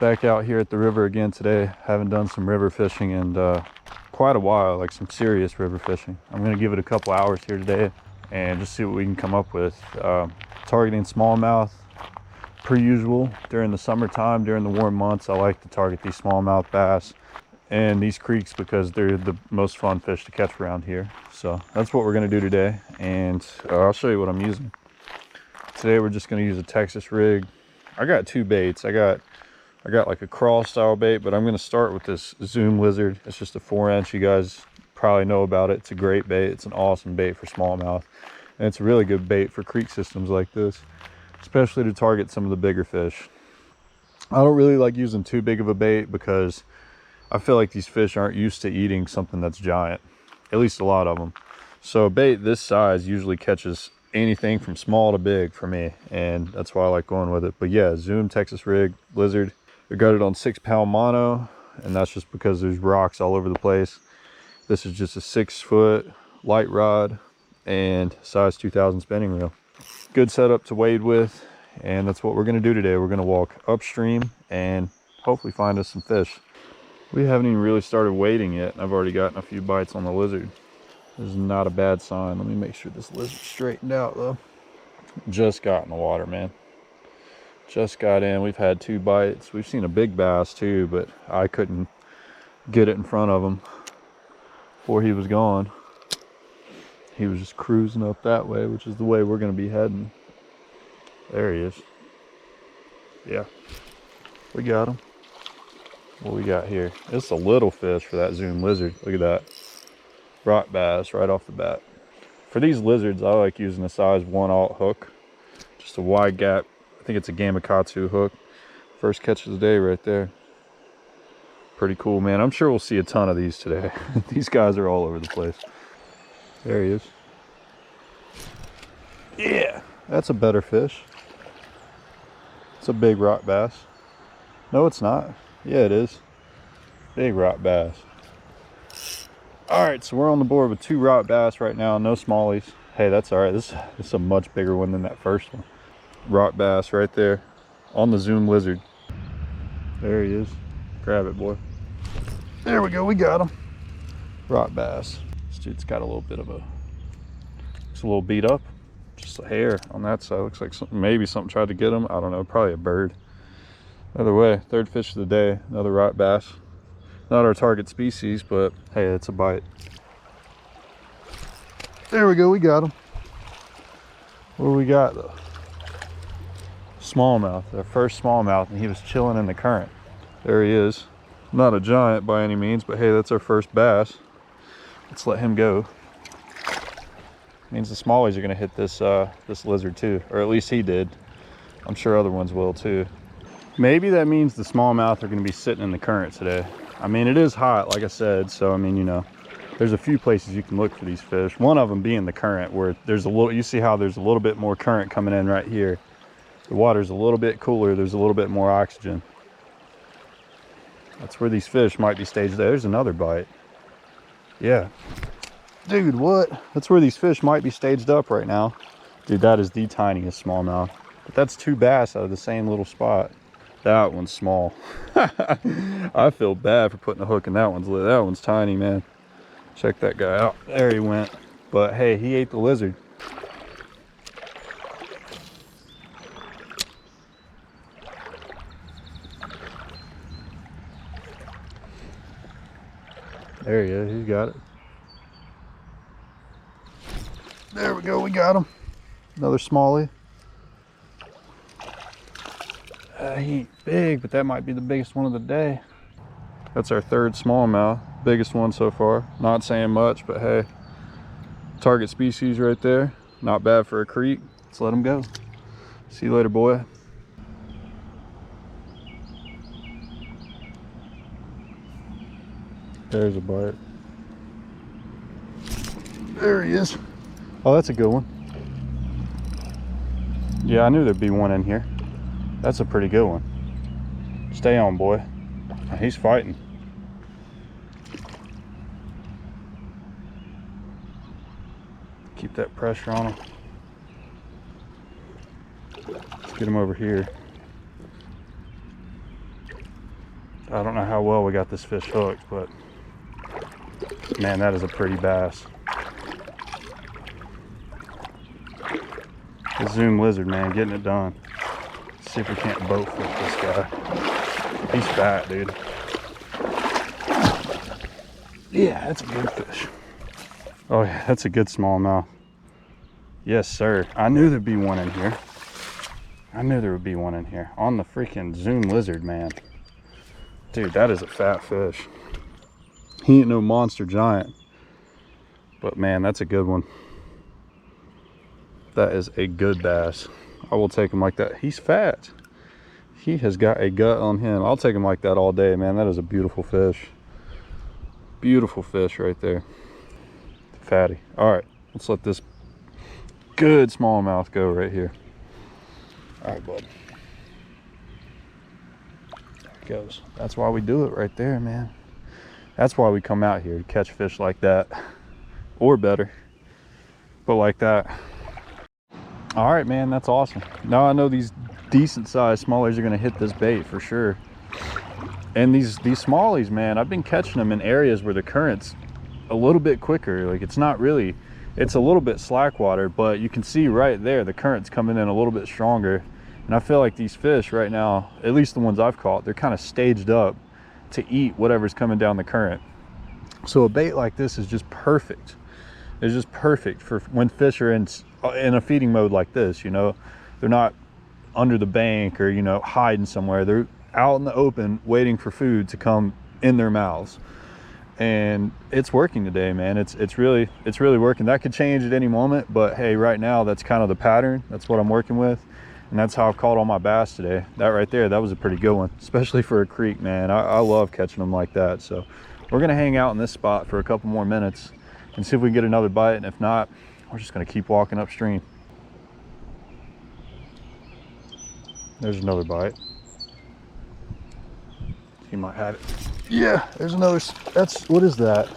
Back out here at the river again today. Haven't done some river fishing in quite a while, like some serious river fishing. I'm gonna give it a couple hours here today and just see what we can come up with. Targeting smallmouth per usual. During the summertime, during the warm months, I like to target these smallmouth bass and these creeks because they're the most fun fish to catch around here. So that's what we're gonna do today, and I'll show you what I'm using. Today we're just gonna use a Texas rig. I got two baits. I got like a crawl style bait, but I'm going to start with this Zoom Lizard. It's just a 4-inch. You guys probably know about it. It's a great bait. It's an awesome bait for smallmouth, and it's a really good bait for creek systems like this, especially to target some of the bigger fish. I don't really like using too big of a bait because I feel like these fish aren't used to eating something that's giant, at least a lot of them. So a bait this size usually catches anything from small to big for me, and that's why I like going with it. But yeah, Zoom Texas rig Lizard. I got it on 6-pound mono, and that's just because there's rocks all over the place. This is just a 6-foot light rod and size 2000 spinning reel. Good setup to wade with, and that's what we're going to do today. We're going to walk upstream and hopefully find us some fish. We haven't even really started wading yet, and I've already gotten a few bites on the lizard. This is not a bad sign. Let me make sure this lizard's straightened out though. Just got in the water, man. Just got in. We've had 2 bites. We've seen a big bass too, but I couldn't get it in front of him before he was gone. He was just cruising up that way, which is the way we're going to be heading. There he is. Yeah, we got him. What we got here? It's a little fish for that Zoom Lizard. Look at that. Rock bass right off the bat. For these lizards, I like using a size 1/0 hook. Just a wide gap. I think it's a Gamakatsu hook. First catch of the day right there. Pretty cool, man. I'm sure we'll see a ton of these today. These guys are all over the place. There he is. Yeah, that's a better fish. It's a big rock bass. No, it's not. Yeah, it is. Big rock bass. All right, so we're on the board with 2 rock bass right now. No smallies. Hey, that's all right. This is a much bigger one than that first one. Rock bass right there on the Zoom Lizard. There he is. Grab it, boy. There we go. We got him. Rock bass. This dude's got a little bit of a, it's a little beat up. Just a hair on that side. Looks like something, maybe something tried to get him. I don't know. Probably a bird. Either way, 3rd fish of the day. Another rock bass. Not our target species, but hey, it's a bite. There we go. We got him. What do we got though? Smallmouth, our first smallmouth, and he was chilling in the current. There he is. Not a giant by any means, but hey, that's our first bass. Let's let him go. Means the smallies are gonna hit this this lizard too, or at least he did. I'm sure other ones will too. Maybe that means the smallmouth are gonna be sitting in the current today. I mean, it is hot, like I said, so I mean, you know, there's a few places you can look for these fish. One of them being the current, where there's a little, you see how there's a little bit more current coming in right here. The water's a little bit cooler, there's a little bit more oxygen. That's where these fish might be staged. There's another bite. Yeah. Dude, what? That's where these fish might be staged up right now. Dude, that is the tiniest smallmouth. But that's 2 bass out of the same little spot. That one's small. I feel bad for putting a hook in that one's lid. That one's tiny, man. Check that guy out. There he went. But hey, he ate the lizard. There he is. He's got it. There we go. We got him. Another smallie. He ain't big, but that might be the biggest one of the day. That's our 3rd smallmouth. Biggest one so far. Not saying much, but hey. Target species right there. Not bad for a creek. Let's let him go. See you later, boy. There's a bite. There he is. Oh, that's a good one. Yeah, I knew there'd be one in here. That's a pretty good one. Stay on, boy. He's fighting. Keep that pressure on him. Let's get him over here. I don't know how well we got this fish hooked, but man, that is a pretty bass. The Zoom lizard, man, getting it done. Let's see if we can't boat flip this guy. He's fat, dude. Yeah, that's a good fish. Oh yeah, that's a good smallmouth. Yes, sir. I knew there'd be one in here. I knew there would be one in here. On the freaking Zoom lizard, man. Dude, that is a fat fish. He ain't no monster giant. But man, that's a good one. That is a good bass. I will take him like that. He's fat. He has got a gut on him. I'll take him like that all day, man. That is a beautiful fish. Beautiful fish right there. Fatty. All right, let's let this good smallmouth go right here. All right, bud. There it goes. That's why we do it right there, man. That's why we come out here, to catch fish like that, or better, but like that. All right, man, that's awesome. Now I know these decent sized smallies are gonna hit this bait for sure. And these smallies, man, I've been catching them in areas where the current's a little bit quicker. Like, it's not really, it's a little bit slack water, but you can see right there the current's coming in a little bit stronger. And I feel like these fish right now, at least the ones I've caught, they're kind of staged up to eat whatever's coming down the current. So a bait like this is just perfect. It's just perfect for when fish are in a feeding mode like this, you know. They're not under the bank or, you know, hiding somewhere. They're out in the open waiting for food to come in their mouths. And it's working today, man. It's really working. That could change at any moment, but hey, right now that's kind of the pattern. That's what I'm working with, and that's how I've caught all my bass today. That right there, that was a pretty good one, especially for a creek, man. I love catching them like that. So we're gonna hang out in this spot for a couple more minutes and see if we can get another bite, and if not, we're just gonna keep walking upstream. There's another bite. He might have it. Yeah, there's another. That's, what is that?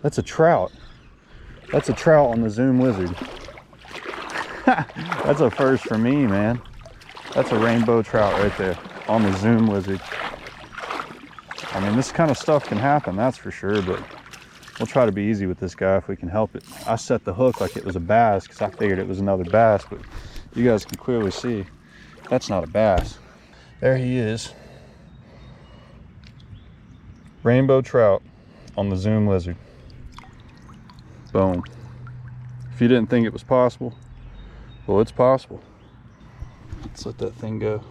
That's a trout. That's a trout on the Zoom lizard. That's a first for me, man. That's a rainbow trout right there on the Zoom lizard. I mean, this kind of stuff can happen, that's for sure, but we'll try to be easy with this guy if we can help it. I set the hook like it was a bass because I figured it was another bass, but you guys can clearly see that's not a bass. There he is. Rainbow trout on the Zoom lizard. Boom. If you didn't think it was possible, well, it's possible. Let's let that thing go.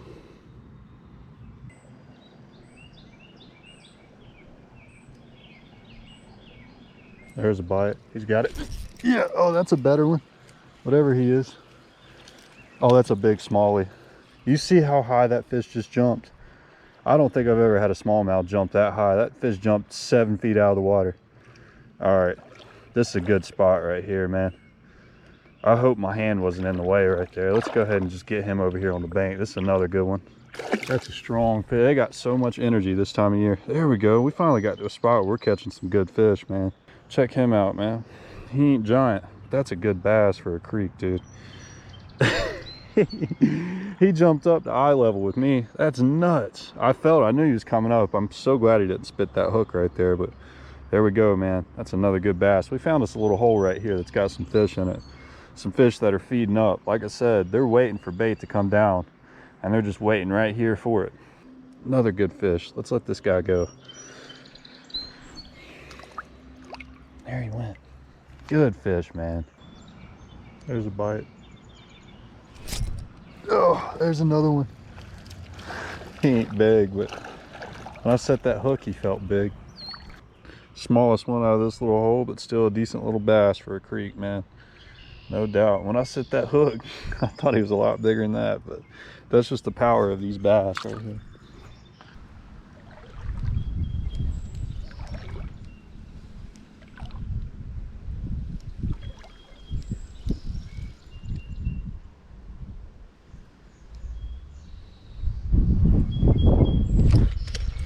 There's a bite. He's got it. Yeah, oh, that's a better one. Whatever he is. Oh, that's a big smallie. You see how high that fish just jumped? I don't think I've ever had a smallmouth jump that high. That fish jumped 7 feet out of the water. All right, this is a good spot right here, man. I hope my hand wasn't in the way right there. Let's go ahead and just get him over here on the bank. This is another good one. That's a strong fish. They got so much energy this time of year. There we go. We finally got to a spot where we're catching some good fish, man. Check him out, man. He ain't giant. That's a good bass for a creek, dude. He jumped up to eye level with me. That's nuts. I knew he was coming up. I'm so glad he didn't spit that hook right there, but there we go, man. That's another good bass. We found us a little hole right here that's got some fish in it. Some fish that are feeding up. Like I said, they're waiting for bait to come down, and they're just waiting right here for it. Another good fish. Let's let this guy go. There he went. Good fish, man. There's a bite. Oh, there's another one. He ain't big, but when I set that hook, he felt big. Smallest one out of this little hole, but still a decent little bass for a creek, man. No doubt. When I set that hook, I thought he was a lot bigger than that, but that's just the power of these bass right here.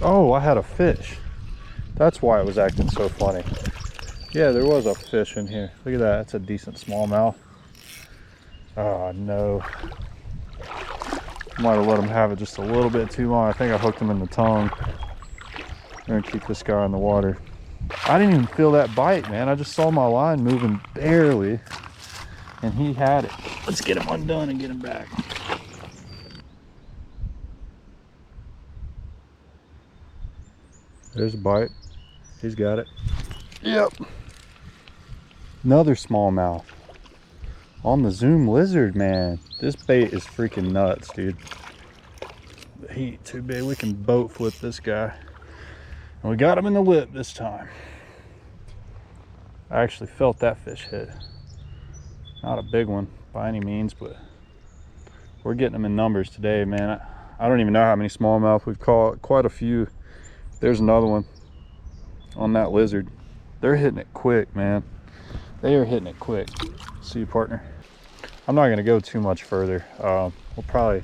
Oh, I had a fish. That's why it was acting so funny. Yeah, there was a fish in here. Look at that. That's a decent smallmouth. Oh, no. Might have let him have it just a little bit too long. I think I hooked him in the tongue. I'm gonna keep this guy in the water. I didn't even feel that bite, man. I just saw my line moving barely, and he had it. Let's get him undone and get him back. There's a bite. He's got it. Yep. Another smallmouth on the Zoom lizard, man. This bait is freaking nuts, dude. He ain't too big. We can boat flip this guy. And we got him in the lip this time. I actually felt that fish hit. Not a big one by any means, but we're getting them in numbers today, man. I don't even know how many smallmouth we've caught. Quite a few. There's another one on that lizard. They're hitting it quick, man. They are hitting it quick. See you, partner. I'm not gonna go too much further. We'll probably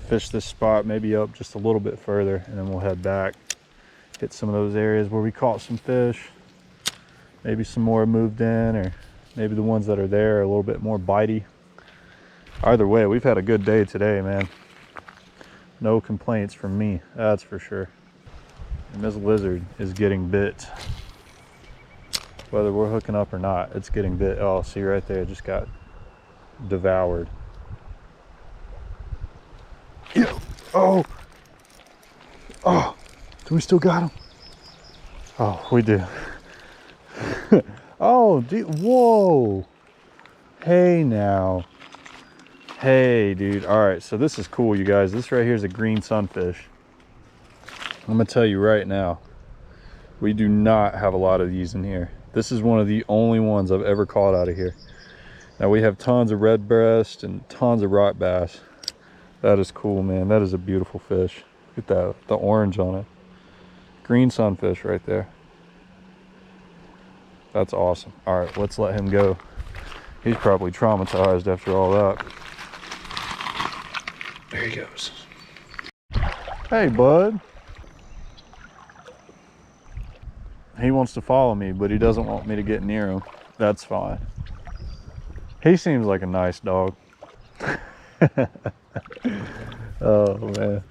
fish this spot, maybe up just a little bit further, and then we'll head back. Hit some of those areas where we caught some fish. Maybe some more moved in, or maybe the ones that are there are a little bit more bitey. Either way, we've had a good day today, man. No complaints from me, that's for sure. And this lizard is getting bit. Whether we're hooking up or not, it's getting bit. Oh, see right there, it just got devoured. Yeah. Oh, do we still got him? Oh, we do. Oh, dude, whoa. Hey now. Hey, dude. All right, so this is cool, you guys. This right here is a green sunfish. I'm gonna tell you right now, we do not have a lot of these in here. This is one of the only ones I've ever caught out of here. Now we have tons of red breast and tons of rock bass. That is cool, man. That is a beautiful fish. Look at that, the orange on it. Green sunfish right there. That's awesome. All right, let's let him go. He's probably traumatized after all that. There he goes. Hey, bud. He wants to follow me, but he doesn't want me to get near him. That's fine. He seems like a nice dog. Oh, man.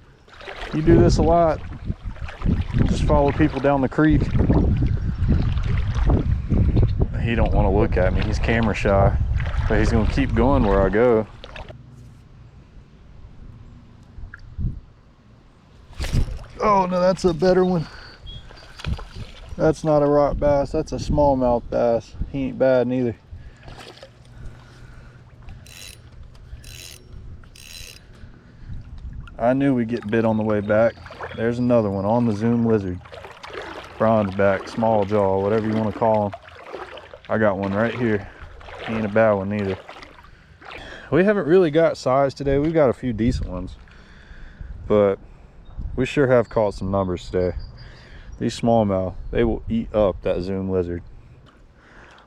You do this a lot. You just follow people down the creek. He don't want to look at me. He's camera shy, but he's going to keep going where I go. Oh, no, that's a better one. That's not a rock bass, that's a smallmouth bass. He ain't bad neither. I knew we'd get bit on the way back. There's another one on the Zoom lizard. Bronze back, small jaw, whatever you want to call them. I got one right here. He ain't a bad one neither. We haven't really got size today. We've got a few decent ones, but we sure have caught some numbers today. These smallmouth, they will eat up that Zoom lizard.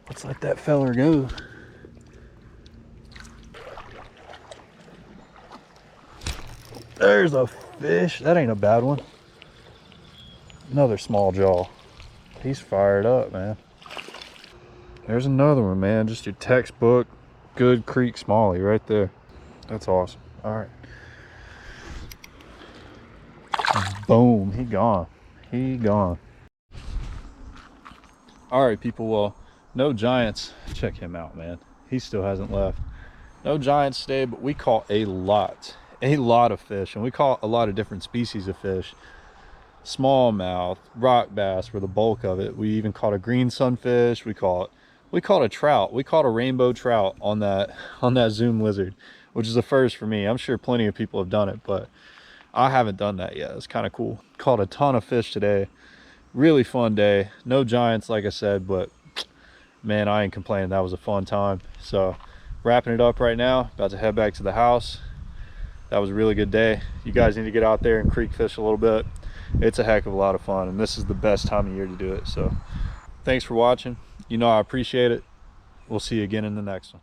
Let's let that feller go. There's a fish. That ain't a bad one. Another small jaw. He's fired up, man. There's another one, man. Just your textbook good creek smallie right there. That's awesome. All right. Boom, he gone. He gone. All right, people. Well, no giants. Check him out, man. He still hasn't left. No giants today, but we caught a lot of fish, and we caught a lot of different species of fish. Smallmouth, rock bass were the bulk of it. We even caught a green sunfish. We caught a trout. We caught a rainbow trout on that Zoom lizard, which is a first for me. I'm sure plenty of people have done it, but I haven't done that yet. It's kind of cool. Caught a ton of fish today. Really fun day. No giants, like I said, but man, I ain't complaining. That was a fun time. So wrapping it up right now, about to head back to the house. That was a really good day. You guys need to get out there and creek fish a little bit. It's a heck of a lot of fun, and this is the best time of year to do it. So thanks for watching. You know I appreciate it. We'll see you again in the next one.